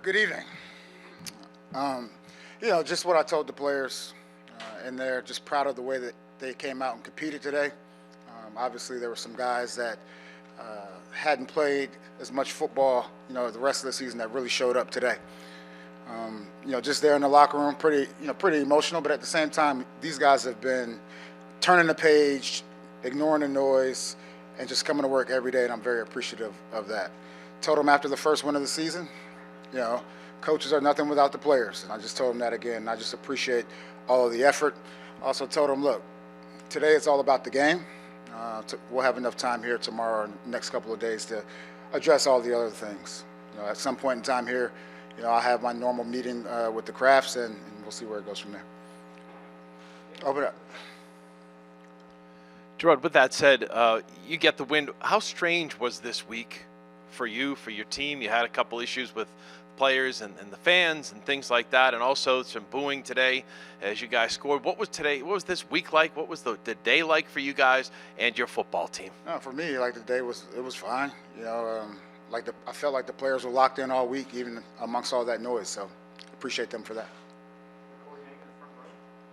Good evening. Um, just what I told the players in there, just proud of the way that they came out and competed today. Obviously, there were some guys that hadn't played as much football, the rest of the season that really showed up today. Just there in the locker room, pretty emotional, but at the same time, these guys have been turning the page, ignoring the noise, and just coming to work every day, and I'm very appreciative of that. Told them after the first win of the season, coaches are nothing without the players, and I just told them that again, and I just appreciate all of the effort. Also told them, look, today it's all about the game. We'll have enough time here tomorrow and next couple of days to address all the other things. At some point in time here, I'll have my normal meeting with the Crafts, and we'll see where it goes from there. Open up. Jerod, with that said, you get the win. How strange was this week for you, for your team? You had a couple issues with players and the fans and things like that, and also some booing today as you guys scored. What was this week like? What was the day like for you guys and your football team? For me, the day was fine. I felt like the players were locked in all week, even amongst all that noise. So appreciate them for that.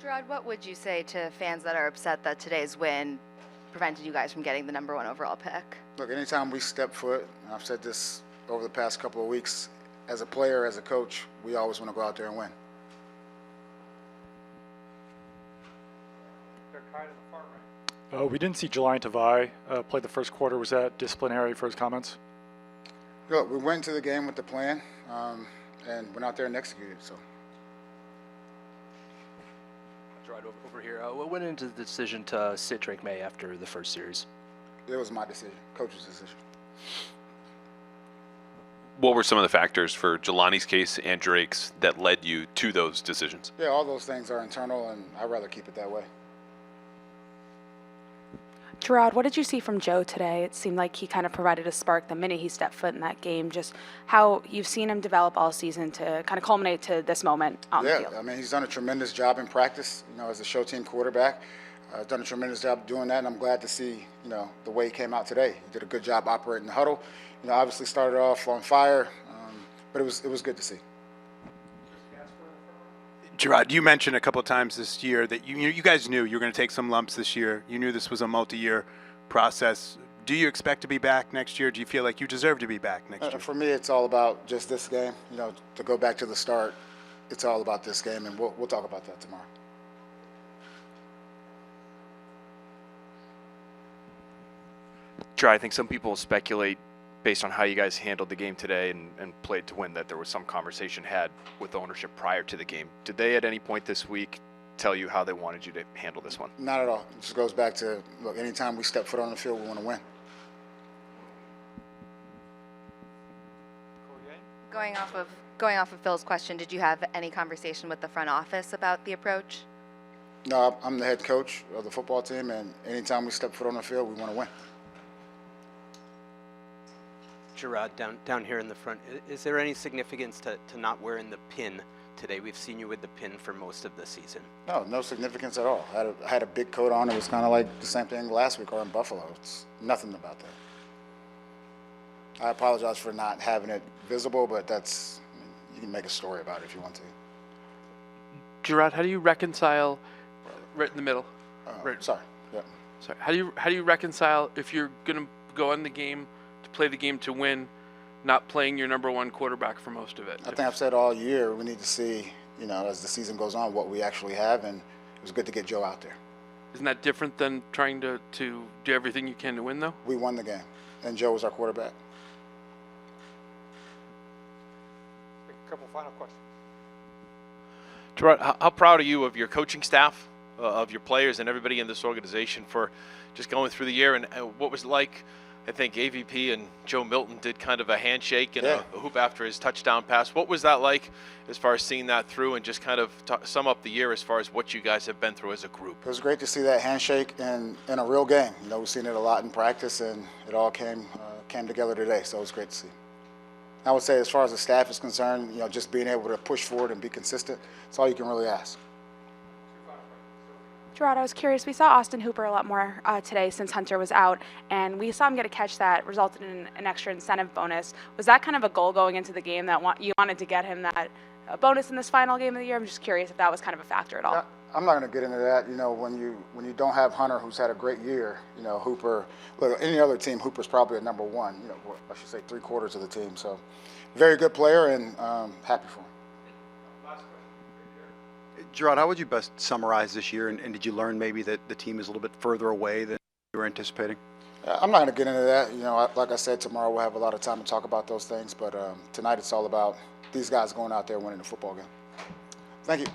Jerod, what would you say to fans that are upset that today's win prevented you guys from getting the #1 overall pick? Look, anytime we step foot, and I've said this over the past couple of weeks, as a player, as a coach, we always want to go out there and win. We didn't see Jelani Tavai play the first quarter. Was that disciplinary for his comments? Look, we went into the game with the plan, and went out there and executed. So. Right over here. What went into the decision to sit Drake May after the first series? It was my decision, coach's decision. What were some of the factors for Jelani's case and Drake's that led you to those decisions? Yeah, all those things are internal, and I'd rather keep it that way. Jerod, what did you see from Joe today? It seemed like he kind of provided a spark the minute he stepped foot in that game. Just how you've seen him develop all season to kind of culminate to this moment on the field. Yeah, he's done a tremendous job in practice, as a show team quarterback. Done a tremendous job doing that, and I'm glad to see, the way he came out today. He did a good job operating the huddle. Obviously started off on fire, but it was good to see. Jerod, you mentioned a couple of times this year that you guys knew you were going to take some lumps this year. You knew this was a multi-year process. Do you expect to be back next year? Do you feel like you deserve to be back next year? For me, it's all about just this game. To go back to the start, it's all about this game, and we'll talk about that tomorrow. Jerod, I think some people speculate based on how you guys handled the game today and played to win that there was some conversation had with ownership prior to the game. Did they at any point this week tell you how they wanted you to handle this one? Not at all. It just goes back to, look, anytime we step foot on the field, we want to win. Going off of Phil's question, did you have any conversation with the front office about the approach? No, I'm the head coach of the football team, and anytime we step foot on the field, we want to win. Jerod, down here in the front, is there any significance to not wearing the pin today? We've seen you with the pin for most of the season. No significance at all. I had a big coat on. It was kind of like the same thing last week or in Buffalo. It's nothing about that. I apologize for not having it visible, but you can make a story about it if you want to. Jerod, how do you reconcile right in the middle? Sorry. Yeah. Sorry. How do you reconcile if you're going to go in the game to play the game to win, not playing your #1 quarterback for most of it? I think I've said all year we need to see, as the season goes on, what we actually have, and it was good to get Joe out there. Isn't that different than trying to do everything you can to win, though? We won the game, and Joe was our quarterback. A couple final questions. Jerod, how proud are you of your coaching staff, of your players, and everybody in this organization for just going through the year? And what was it like? I think AVP and Joe Milton did kind of a handshake and a hoop after his touchdown pass. What was that like as far as seeing that through and just kind of sum up the year as far as what you guys have been through as a group? It was great to see that handshake in a real game. We've seen it a lot in practice, and it all came together today, so it was great to see. I would say as far as the staff is concerned, just being able to push forward and be consistent, that's all you can really ask. Jerod, I was curious. We saw Austin Hooper a lot more today since Hunter was out, and we saw him get a catch that resulted in an extra incentive bonus. Was that kind of a goal going into the game that you wanted to get him that bonus in this final game of the year? I'm just curious if that was kind of a factor at all. I'm not going to get into that. You know, when you don't have Hunter, who's had a great year, you know, Hooper, look, any other team, Hooper's probably a number one, you know, I should say 3/4 of the team. So very good player, and happy for him. Jerod, how would you best summarize this year, and did you learn maybe that the team is a little bit further away than you were anticipating? I'm not going to get into that. You know, like I said, tomorrow we'll have a lot of time to talk about those things, but tonight it's all about these guys going out there winning the football game. Thank you.